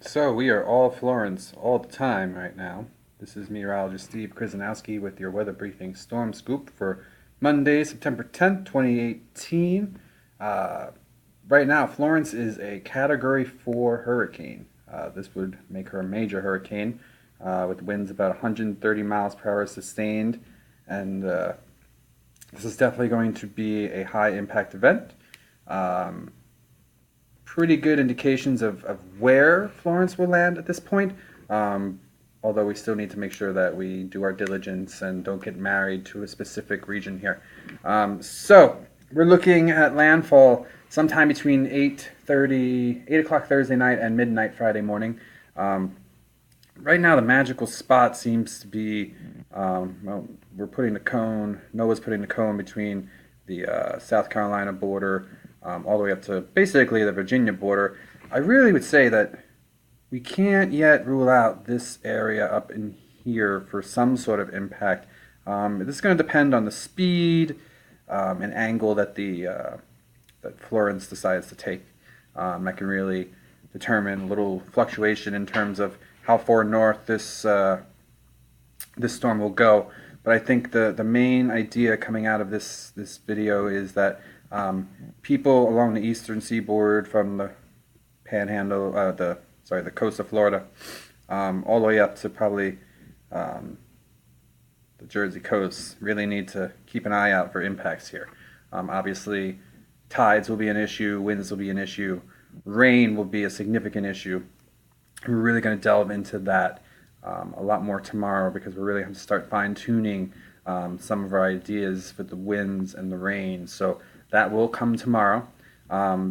So we are all Florence all the time right now. This is meteorologist Steve Krzyzanowski with your weather briefing storm scoop for Monday, September 10th, 2018. Uh, right now, Florence is a Category 4 hurricane. This would make her a major hurricane with winds about 130 miles per hour sustained. And this is definitely going to be a high impact event. Um, Pretty good indications of where Florence will land at this point. Um, Although we still need to make sure that we do our diligence and don't get married to a specific region here. So we're looking at landfall sometime between 8 o'clock Thursday night and midnight Friday morning. Um, right now, the magical spot seems to be, well, we're putting the cone, NOAA's putting the cone between the South Carolina border all the way up to basically the Virginia border. I really would say that we can't yet rule out this area up in here for some sort of impact. This is going to depend on the speed and angle that that Florence decides to take. That can really determine a little fluctuation in terms of how far north this storm will go. But I think the main idea coming out of this video is that people along the eastern seaboard from the Panhandle, the coast of Florida, all the way up to probably um, the Jersey coast, really need to keep an eye out for impacts here. Obviously, tides will be an issue, winds will be an issue, rain will be a significant issue. We're really going to delve into that a lot more tomorrow because we're really going to start fine tuning some of our ideas for the winds and the rain. So that will come tomorrow.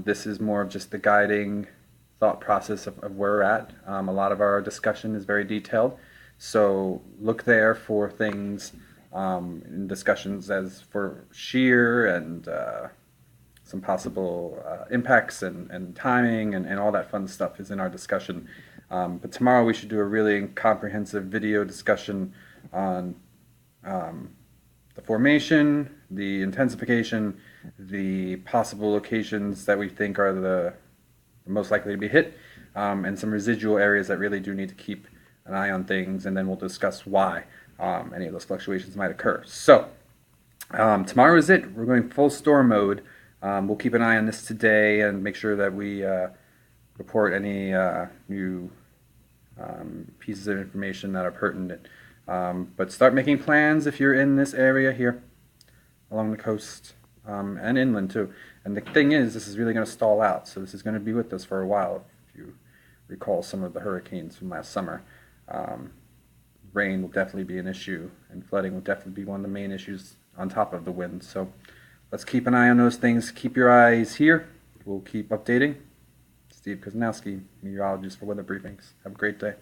This is more of just the guiding thought process of where we're at. A lot of our discussion is very detailed. So look there for things in discussions as for shear and some possible impacts and timing and all that fun stuff is in our discussion. But tomorrow we should do a really comprehensive video discussion on the formation, the intensification, the possible locations that we think are the most likely to be hit, and some residual areas that really do need to keep an eye on things, and then we'll discuss why any of those fluctuations might occur. So tomorrow is it. We're going full storm mode. We'll keep an eye on this today and make sure that we report any new pieces of information that are pertinent. But start making plans if you're in this area here along the coast and inland too. And the thing is, this is really going to stall out, so this is going to be with us for a while. If you recall some of the hurricanes from last summer, rain will definitely be an issue, and flooding will definitely be one of the main issues on top of the wind. So let's keep an eye on those things. Keep your eyes here. We'll keep updating. Steve Krzyzanowski, meteorologist for Weather Briefings. Have a great day.